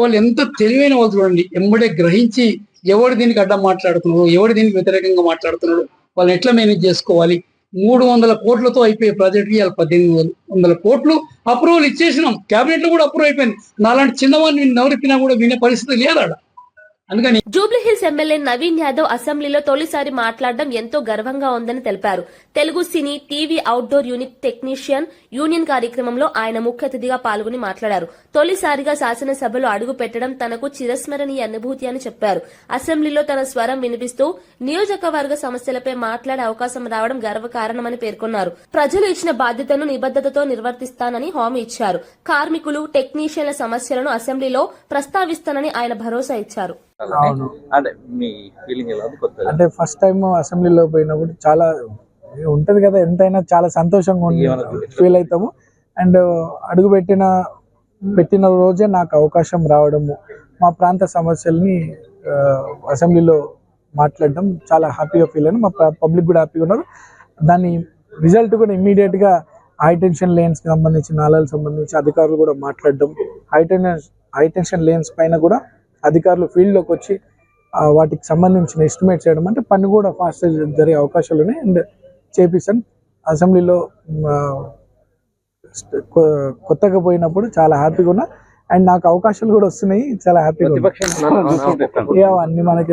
వాళ్ళు ఎంత తెలివైన వాళ్ళు చూడండి, ఎంబడే గ్రహించి ఎవడు దీనికి అడ్డం మాట్లాడుతున్నాడు, ఎవడు దీనికి వ్యతిరేకంగా మాట్లాడుతున్నాడు, వాళ్ళని ఎట్లా మేనేజ్ చేసుకోవాలి. 300 కోట్లతో అయిపోయే ప్రాజెక్ట్కి ఇవాళ 1800 కోట్లు అప్రూవల్ ఇచ్చేసినాం. క్యాబినెట్ లో కూడా అప్రూవ్ అయిపోయింది. నాలాంటి చిన్నవాడిని నవరిపినా కూడా వినే పరిస్థితి లేదు. అందుకని జూబ్లీహిల్స్ ఎమ్మెల్యే నవీన్ యాదవ్ అసెంబ్లీలో తొలిసారి మాట్లాడడం ఎంతో గర్వంగా ఉందని తెలిపారు. తెలుగు సినీ TV outdoor unit technician union కార్యక్రమంలో ఆయన ముఖ్య అతిథిగా పాల్గొని మాట్లాడారు. తొలిసారిగా శాసనసభలో అడుగు పెట్టడం తనకు చిరస్మరణీయ అనుభూతి అని చెప్పారు. అసెంబ్లీలో తన స్వరం వినిపిస్తూ నియోజకవర్గ సమస్యలపై మాట్లాడే అవకాశం రావడం గర్వకారణమని పేర్కొన్నారు. ప్రజలు ఇచ్చిన బాధ్యతను నిబద్దతతో నిర్వర్తిస్తానని హామీ ఇచ్చారు. కార్మికులు, టెక్నీషియన్ల సమస్యలను అసెంబ్లీలో ప్రస్తావిస్తానని ఆయన భరోసా ఇచ్చారు. అవును, అంటే మీ ఫీలింగ్ ఎలా ఉంది? కొత్తగా అంటే ఫస్ట్ టైం అసెంబ్లీలో పోయినప్పుడు చాలా ఉంటది కదా, ఎంతైనా చాలా సంతోషంగా ఫీల్ అవుతాము. అండ్ అడుగు పెట్టిన రోజే నాకు అవకాశం రావడము, మా ప్రాంత సమస్యల్ని అసెంబ్లీలో మాట్లాడడం చాలా హ్యాపీగా ఫీల్ అయ్యాను. మా పబ్లిక్ కూడా హ్యాపీగా ఉన్నారు. దాని రిజల్ట్ కూడా ఇమ్మీడియట్ గా హై టెన్షన్ లేన్స్ సంబంధించి, నాళాలకు సంబంధించి అధికారులు కూడా మాట్లాడడం, హై టెన్షన్ లేన్స్ పైన కూడా అధికారులు ఫీల్డ్లోకి వచ్చి వాటికి సంబంధించిన ఎస్టిమేట్ చేయడం, అంటే పని కూడా ఫాస్ట్ జరిగే అవకాశాలు ఉన్నాయి. అండ్ చేపిస్తాను. అసెంబ్లీలో కొత్తగా పోయినప్పుడు చాలా హ్యాపీగా ఉన్నా. అండ్ నాకు అవకాశాలు కూడా వస్తున్నాయి, చాలా హ్యాపీగా అన్ని మనకి.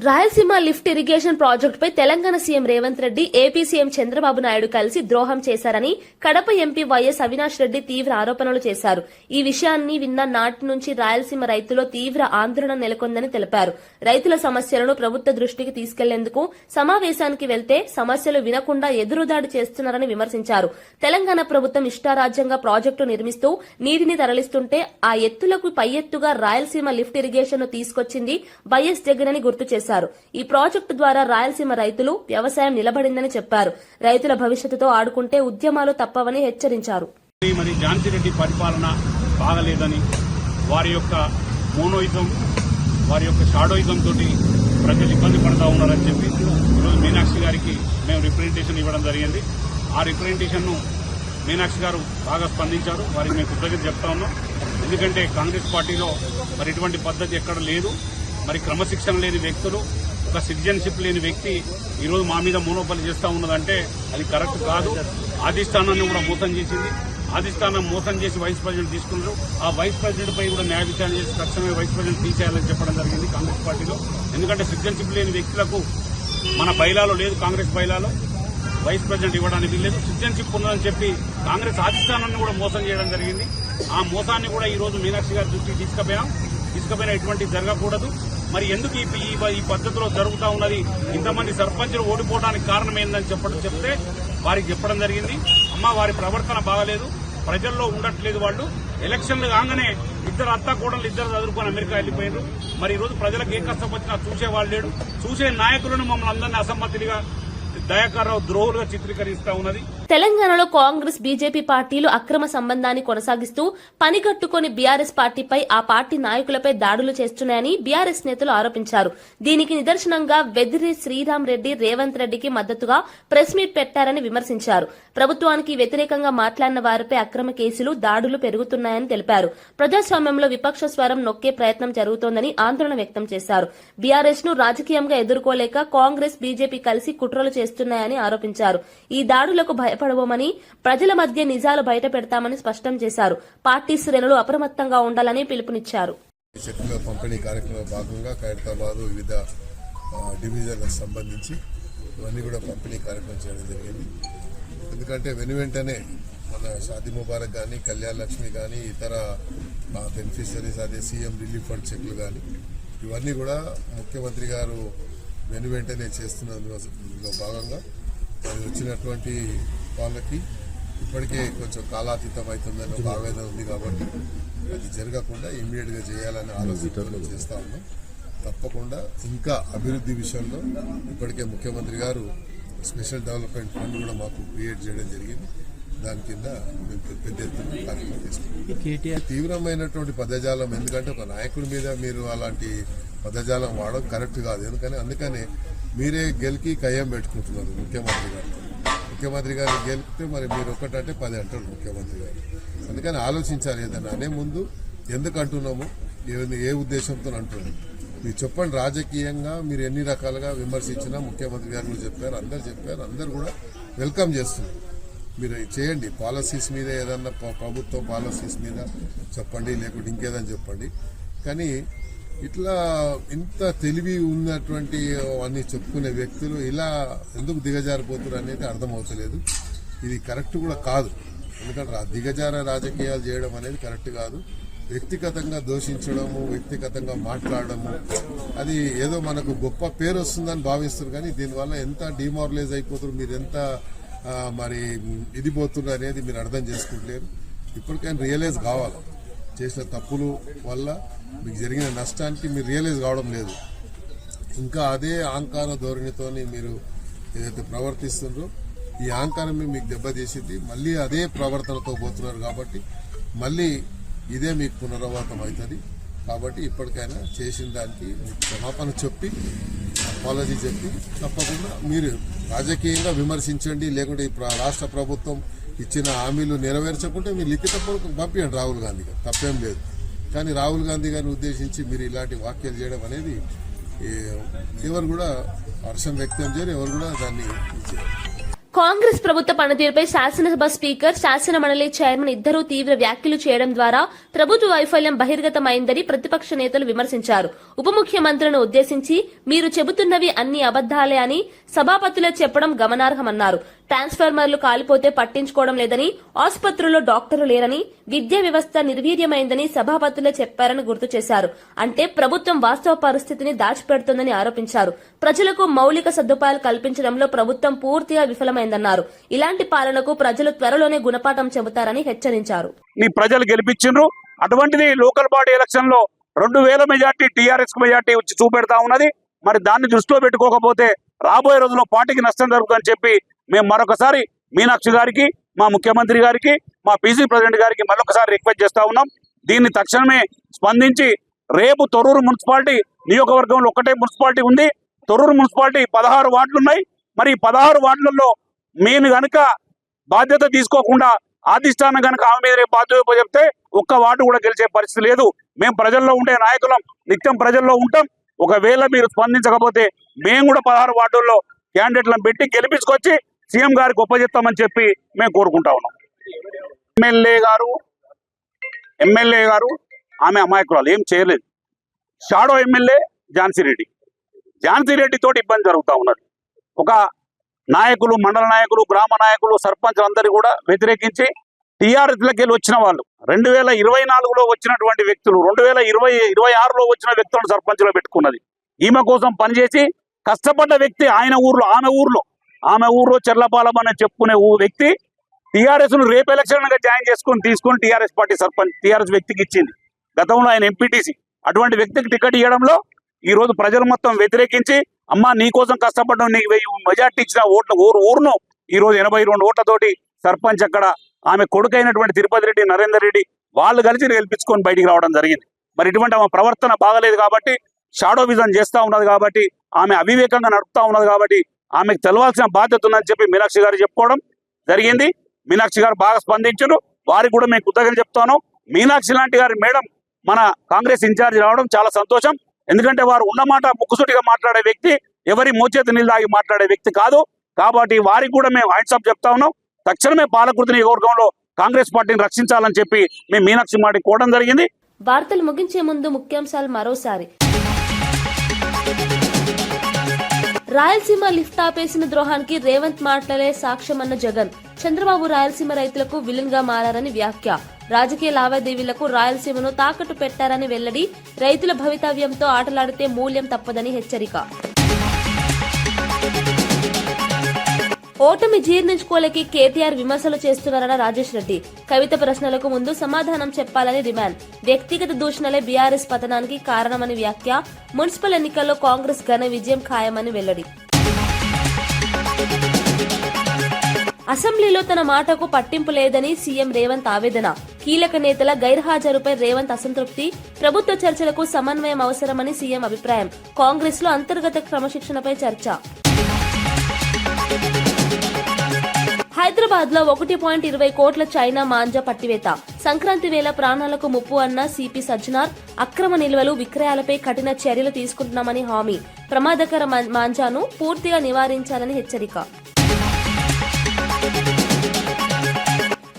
రాయలసీమ లిఫ్ట్ ఇరిగేషన్ ప్రాజెక్టు పై Telangana CM Revanth Reddy, AP CM Chandrababu Naidu కలిసి ద్రోహం చేశారని కడప ఎంపీ వైఎస్ అవినాష్ రెడ్డి తీవ్ర ఆరోపణలు చేశారు. ఈ విషయాన్ని విన్న నాటి నుంచి రాయలసీమ రైతుల్లో తీవ్ర ఆందోళన నెలకొందని తెలిపారు. రైతుల సమస్యలను ప్రభుత్వ దృష్టికి తీసుకెళ్లేందుకు సమావేశానికి వెళ్తే సమస్యలు వినకుండా ఎదురుదాడి చేస్తున్నారని విమర్శించారు. తెలంగాణ ప్రభుత్వం ఇష్టారాజ్యంగా ప్రాజెక్టు నిర్మిస్తూ నీటిని తరలిస్తుంటే ఆ ఎత్తులకు పై ఎత్తుగా రాయలసీమ లిఫ్ట్ ఇరిగేషన్ ను తీసుకొచ్చింది వైఎస్ జగన్ అని గుర్తు చేశారు. ఈ ప్రాజెక్టు ద్వారా రాయలసీమ రైతులు వ్యవసాయం నిలబడిందని చెప్పారు. రైతుల భవిష్యత్తుతో ఆడుకుంటే ఉద్యమాలు తప్పవని హెచ్చరించారు. మరి ఝాన్సీ రెడ్డి పరిపాలన బాగలేదని, వారి యొక్క మోనోయిజం, వారి యొక్క షాడోయిజం తోటి ప్రజలు ఇబ్బంది పడతా ఉన్నారని చెప్పి ఈరోజు మీనాక్షి గారికి మేము రిప్రజెంటేషన్ ఇవ్వడం జరిగింది. ఆ రిప్రజెంటేషన్ ను మీనాక్షి గారు బాగా స్పందించారు. వారికి మేము కృతజ్ఞత చెప్తా ఉన్నాం. ఎందుకంటే కాంగ్రెస్ పార్టీలో మరి ఇటువంటి పద్ధతి ఎక్కడ లేదు. మరి క్రమశిక్షణ లేని వ్యక్తులు, ఒక సిటిజన్షిప్ లేని వ్యక్తి ఈరోజు మా మీద మోనోపలి చేస్తూ ఉన్నదంటే అది కరెక్ట్ కాదు. అధిష్టానాన్ని కూడా మోసం చేసింది. అధిష్టానం మోసం చేసి వైస్ ప్రెసిడెంట్ తీసుకున్నారు. ఆ వైస్ ప్రెసిడెంట్ పై కూడా న్యాయ విచారణ చేసి తక్షణమే వైస్ ప్రెసిడెంట్ తీసేయాలని చెప్పడం జరిగింది కాంగ్రెస్ పార్టీలో. ఎందుకంటే సిటిజన్షిప్ లేని వ్యక్తులకు మన బైలాలో లేదు, కాంగ్రెస్ బైలాలో వైస్ ప్రెసిడెంట్ ఇవ్వడానికి వీల్లేదు. సిటిజన్షిప్ ఉన్నదని చెప్పి కాంగ్రెస్ అధిష్టానాన్ని కూడా మోసం చేయడం జరిగింది. ఆ మోసాన్ని కూడా ఈ రోజు మీనాక్షి గారి దృష్టికి తీసుకుపోయినా ఎటువంటి జరగకూడదు. మరి ఎందుకు ఈ పద్ధతిలో జరుగుతూ ఉన్నది, ఇంతమంది సర్పంచులు ఓడిపోవడానికి కారణం ఏందని చెప్తే వారికి చెప్పడం జరిగింది. అమ్మ, వారి ప్రవర్తన బాగలేదు, ప్రజల్లో ఉండట్లేదు. వాళ్ళు ఎలక్షన్లు కాగానే ఇద్దరు అత్త కోడలు ఇద్దరు చదువుకొని అమెరికా వెళ్ళిపోయారు. మరి ఈ రోజు ప్రజలకు ఏ కష్టం వచ్చినా చూసేవాళ్ళు లేడు. చూసే నాయకులను మమ్మల్ని అందరినీ అసమ్మతిగా, దయాకర్రావు ద్రోహులుగా చిత్రీకరిస్తా ఉన్నది. తెలంగాణలో కాంగ్రెస్, బీజేపీ పార్టీలు అక్రమ సంబంధాన్ని కొనసాగిస్తూ పనిగట్టుకుని బీఆర్ఎస్ పార్టీపై, ఆ పార్టీ నాయకులపై దాడులు చేస్తున్నాయని బీఆర్ఎస్ నేతలు ఆరోపించారు. దీనికి నిదర్శనంగా వెదిరి శ్రీరామ్ రెడ్డి రేవంత్ రెడ్డికి మద్దతుగా ప్రెస్ మీట్ పెట్టారని విమర్శించారు. ప్రభుత్వానికి వ్యతిరేకంగా మాట్లాడిన వారిపై అక్రమ కేసులు, దాడులు పెరుగుతున్నాయని తెలిపారు. ప్రజాస్వామ్యంలో విపక్ష స్వరం నొక్కే ప్రయత్నం జరుగుతోందని ఆందోళన వ్యక్తం చేశారు. బీఆర్ఎస్ ను రాజకీయంగా ఎదుర్కోలేక కాంగ్రెస్, బీజేపీ కలిసి కుట్రలు చేస్తున్నాయని ఆరోపించారు. ఈ దాడులకు భయపడబోమని, ప్రజల మధ్య నిజాలు బయట పెడతామని స్పష్టం చేశారు. పార్టీ శ్రేణులు అప్రమత్తంగా ఉండాలని పిలుపునిచ్చారు. చెక్కుల పంపిణీ కార్యక్రమంలో భాగంగా ఖైరతాబాద్ వివిధ డివిజన్లకు సంబంధించి ఇవన్నీ కూడా పంపిణీ కార్యక్రమం చేయడం జరిగింది. ఎందుకంటే వెనువెంటనే మన షాదీ ముబారక్ కానీ, కళ్యాణ లక్ష్మి కానీ, ఇతర బెనిఫిషరీస్, అదే సీఎం రిలీఫ్ ఫండ్ చెక్లు కానీ, ఇవన్నీ కూడా ముఖ్యమంత్రి గారు వెనువెంటనే చేస్తున్నందులో భాగంగా మరి వచ్చినటువంటి వాళ్ళకి ఇప్పటికే కొంచెం కాలాతీతం అవుతుందని ఒక ఆవేదన ఉంది. కాబట్టి అది జరగకుండా ఇమ్మీడియట్గా చేయాలని ఆలోచన చేస్తా ఉన్నాం. తప్పకుండా ఇంకా అభివృద్ధి విషయంలో ఇప్పటికే ముఖ్యమంత్రి గారు స్పెషల్ డెవలప్మెంట్ ఫండ్ కూడా మాకు క్రియేట్ చేయడం జరిగింది. దాని కింద మేము పెద్ద ఎత్తున కార్యక్రమం తీసుకుంటాం. తీవ్రమైనటువంటి పదజాలం, ఎందుకంటే ఒక నాయకుడి మీద మీరు అలాంటి పదజాలం వాడడం కరెక్ట్ కాదు. అందుకనే మీరే గెలికి కయ్యం పెట్టుకుంటున్నారు ముఖ్యమంత్రి గారు. ముఖ్యమంత్రి గారు గెలిపితే మరి మీరు ఒకటంటే 10 అంటారు ముఖ్యమంత్రి గారు. అందుకని ఆలోచించాలి, ఏదైనా అనే ముందు ఎందుకు అంటున్నాము, ఏ ఉద్దేశంతో అంటున్నాము మీరు చెప్పండి. రాజకీయంగా మీరు ఎన్ని రకాలుగా విమర్శించినా ముఖ్యమంత్రి గారు కూడా చెప్పారు, అందరు కూడా వెల్కమ్ చేస్తున్నారు. మీరు చేయండి, పాలసీస్ మీద ఏదన్నా ప్రభుత్వ పాలసీస్ మీద చెప్పండి, లేకుంటే ఇంకేదని చెప్పండి. కానీ ఇట్లా ఇంత తెలివి ఉన్నటువంటి అన్ని చెప్పుకునే వ్యక్తులు ఇలా ఎందుకు దిగజారిపోతున్నారు అనేది అర్థమవుతలేదు. ఇది కరెక్ట్ కూడా కాదు. ఎందుకంటే దిగజార రాజకీయాలు చేయడం అనేది కరెక్ట్ కాదు. వ్యక్తిగతంగా దూషించడము, వ్యక్తిగతంగా మాట్లాడడము, అది ఏదో మనకు గొప్ప పేరు వస్తుందని భావిస్తారు. కానీ దీనివల్ల ఎంత డిమారలైజ్ అయిపోతున్నారు, మీరు ఎంత మరి ఇది పోతున్నారు అనేది మీరు అర్థం చేసుకుంటలేరు. ఇప్పటికైనా రియలైజ్ కావాలి, చేసిన తప్పులు వల్ల మీకు జరిగిన నష్టానికి మీరు రియలైజ్ కావడం లేదు. ఇంకా అదే అహంకార ధోరణితోని మీరు ఏదైతే ప్రవర్తిస్తున్నారో ఈ అహంకారమే మీకు దెబ్బతీసింది. మళ్ళీ అదే ప్రవర్తనతో పోతున్నారు కాబట్టి మళ్ళీ ఇదే మీకు పునరావృతం అవుతుంది. కాబట్టి ఇప్పటికైనా చేసిన దానికి మీకు క్షమాపణ చెప్పి అపాలజీ చెప్పి తప్పకుండా మీరు రాజకీయంగా విమర్శించండి. లేకుంటే రాష్ట్ర ప్రభుత్వం ఇచ్చిన హామీలు నెరవేర్చకుంటే మీరు లిఖితపూర్వకం పంపించండి రాహుల్ గాంధీ గారు, తప్పేం లేదు. కానీ రాహుల్ గాంధీ గారిని ఉద్దేశించి మీరు ఇలాంటి వ్యాఖ్యలు చేయడం అనేది ఎవరు కూడా హర్షం వ్యక్తం చేయరు, ఎవరు కూడా దాన్ని కాంగ్రెస్ ప్రభుత్వ పనితీరుపై శాసనసభ స్పీకర్, శాసన మండలి చైర్మన్ ఇద్దరూ తీవ్ర వ్యాఖ్యలు చేయడం ద్వారా ప్రభుత్వ వైఫల్యం బహిర్గతమైందని ప్రతిపక్ష నేతలు విమర్శించారు. ఉప ముఖ్యమంత్రులను ఉద్దేశించి మీరు చెబుతున్నవి అన్ని అబద్దాలే అని సభాపతులే చెప్పడం గమనార్హమన్నారు. ట్రాన్స్ఫార్మర్లు కాలిపోతే పట్టించుకోవడం లేదని, ఆసుపత్రుల్లో డాక్టర్లు లేరని, విద్యా వ్యవస్థ నిర్వీర్యమైందని సభాపతులే చెప్పారని గుర్తు చేశారు. అంటే ప్రభుత్వం వాస్తవ పరిస్థితిని దాచిపెడుతోందని ఆరోపించారు. ప్రజలకు మౌలిక సదుపాయాలు కల్పించడంలో ప్రభుత్వం పూర్తిగా విఫలమైందన్నారు. ఇలాంటి పాలనకు ప్రజలు త్వరలోనే గుణపాఠం చెబుతారని హెచ్చరించారు. ప్రజలు గెలిపించారు. అటువంటిది లోకల్ బాడీ ఎలక్షన్ లో 2000 మెజార్టీ టీఆర్ఎస్ కు మెజార్టీ వచ్చి చూపెడతా ఉన్నది. మరి దాన్ని దృష్టిలో పెట్టుకోకపోతే రాబోయే రోజుల్లో పార్టీకి నష్టం జరుగుతుందని చెప్పి మేము మరొకసారి మీనాక్షి గారికి, మా ముఖ్యమంత్రి గారికి, మా పీసీ ప్రెసిడెంట్ గారికి మరొకసారి రిక్వెస్ట్ చేస్తా ఉన్నాం. దీన్ని తక్షణమే స్పందించి రేపు తొర్రూరు మున్సిపాలిటీ నియోజకవర్గంలో ఒక్కటే మున్సిపాలిటీ ఉంది. తొర్రూరు మున్సిపాలిటీ 16 వార్డులు ఉన్నాయి. మరి 16 వార్డులలో మేము గనుక బాధ్యత తీసుకోకుండా అధిష్టానం కనుక ఆమె మీద బాధ్యత చెప్తే ఒక్క వార్డు కూడా గెలిచే పరిస్థితి లేదు. మేము ప్రజల్లో ఉండే నాయకులం, నిత్యం ప్రజల్లో ఉంటాం. ఒకవేళ మీరు స్పందించకపోతే మేము కూడా 16 వార్డుల్లో క్యాండిడేట్లను పెట్టి గెలిపించుకొచ్చి సీఎం గారికి ఒప్పజెప్తామని చెప్పి మేము కోరుకుంటా ఉన్నాం. ఎమ్మెల్యే గారు ఆమె అమాయకురాలు, ఏం చేయలేదు. షాడో ఎమ్మెల్యే ఝాన్సీ రెడ్డి తోటి ఇబ్బంది జరుగుతూ ఉన్నది. ఒక నాయకులు, మండల నాయకులు, గ్రామ నాయకులు, సర్పంచ్లు అందరూ కూడా వ్యతిరేకించి టీఆర్ఎస్లకి వెళ్ళి వచ్చిన వాళ్ళు 2024లో వచ్చినటువంటి వ్యక్తులు 2026లో వచ్చిన వ్యక్తులను సర్పంచ్లో పెట్టుకున్నది. ఈమె కోసం పనిచేసి కష్టపడ్డ వ్యక్తి ఆయన ఊర్లో, ఆమె ఊర్లో చెర్లపాలెం అని చెప్పుకునే వ్యక్తి టీఆర్ఎస్ ను రేపు ఎలక్షన్ గా జాయిన్ తీసుకొని టీఆర్ఎస్ పార్టీ సర్పంచ్ టీఆర్ఎస్ వ్యక్తికి ఇచ్చింది. గతంలో ఆయన ఎంపీటీసీ. అటువంటి వ్యక్తికి టికెట్ ఇవ్వడంలో ఈ రోజు ప్రజలు మొత్తం వ్యతిరేకించి, అమ్మా నీ కోసం కష్టపడడం, నీకు 1000 మెజార్టీ ఇచ్చిన ఊరును ఈ రోజు 82 ఓట్లతోటి సర్పంచ్ అక్కడ ఆమె కొడుకైనటువంటి తిరుపతి రెడ్డి, నరేందర్ రెడ్డి వాళ్ళు కలిసి గెలిపించుకొని బయటికి రావడం జరిగింది. మరి ఇటువంటి ఆమె ప్రవర్తన బాగలేదు కాబట్టి, షాడో విజన్ చేస్తూ ఉన్నది కాబట్టి, ఆమె అవివేకంగా నడుపుతా ఉన్నది కాబట్టి ఆమెకు తెలవాల్సిన బాధ్యత ఉందని చెప్పి మీనాక్షి గారు చెప్పుకోవడం జరిగింది. మీనాక్షి గారు బాగా స్పందించారు. వారికి కూడా మేము కృతజ్ఞతలు చెప్తాను. మీనాక్షి లాంటి గారి మేడం మన కాంగ్రెస్ ఇన్ఛార్జ్ రావడం చాలా సంతోషం. ఎందుకంటే వారు ఉన్నమాట ముక్కుసూటిగా మాట్లాడే వ్యక్తి, ఎవరి మోచేతి నీళ్ళు తాగి మాట్లాడే వ్యక్తి కాదు. కాబట్టి వారికి కూడా మేము హ్యాండ్సప్ చెప్తా ఉన్నాం. తక్షణమే పాలకుర్తి నియోజకవర్గంలో కాంగ్రెస్ పార్టీని రక్షించాలని చెప్పి మేము మీనాక్షి మాటి కోవడం జరిగింది. వార్తలు ముగించే ముందు ముఖ్యాంశాలు మరోసారి. రాయలసీమ లిఫ్ట్ ఆపేసిన ద్రోహానికి రేవంత్ మాటలే సాక్ష్యమన్న జగన్. చంద్రబాబు రాయలసీమ రైతులకు విలన్ గా మారారని వ్యాఖ్య. రాజకీయ లావాదేవీలకు రాయలసీమను తాకట్టు పెట్టారని వెల్లడి. రైతుల భవితవ్యంతో ఆటలాడితే మూల్యం తప్పదని హెచ్చరిక. ఓటమి జీర్ణించుకోలేకి కేటీఆర్ విమర్శలు చేస్తున్నారన్న రాజేష్ రెడ్డి. కవిత ప్రశ్నలకు ముందు సమాధానం చెప్పాలని డిమాండ్. వ్యక్తిగత దూషణలే బీఆర్ఎస్ పతనానికి కారణమని వ్యాఖ్య. మున్సిపల్ ఎన్నికల్లో కాంగ్రెస్ ఘన విజయం ఖాయమని వెల్లడి. అసెంబ్లీలో తన మాటకు పట్టింపు లేదని సీఎం రేవంత్ ఆవేదన. కీలక నేతల గైర్హాజరుపై రేవంత్ అసంతృప్తి. ప్రభుత్వ చర్చలకు సమన్వయం అవసరమని సీఎం అభిప్రాయం. కాంగ్రెస్ లో అంతర్గత క్రమశిక్షణపై చర్చ. హైదరాబాద్ లో 1.20 కోట్ల చైనా మాంజా పట్టివేత. సంక్రాంతి వేళ ప్రాణాలకు ముప్పు అన్న సిపి సజ్జనార్. అక్రమ నిల్వలు విక్రయాలపై కఠిన చర్యలు తీసుకుంటున్నామని హామీ. ప్రమాదకర మాంజాను పూర్తిగా నివారించాలని హెచ్చరిక.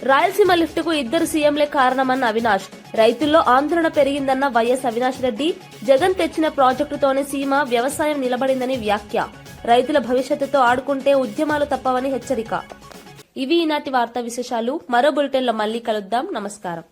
రాయలసీమ లిఫ్ట్ కు ఇద్దరు సీఎంలే కారణమన్న అవినాష్. రైతుల్లో ఆందోళన పెరిగిందన్న వైఎస్ అవినాష్ రెడ్డి. జగన్ తెచ్చిన ప్రాజెక్టుతోనే సీమ వ్యవసాయం నిలబడిందని వ్యాఖ్య. రైతుల భవిష్యత్తుతో ఆడుకుంటే ఉద్యమాలు తప్పవని హెచ్చరిక. ఇవి ఈనాటి వార్తా విశేషాలు. మరో బులెటిన్లో మళ్ళీ కలుద్దాం. నమస్కారం.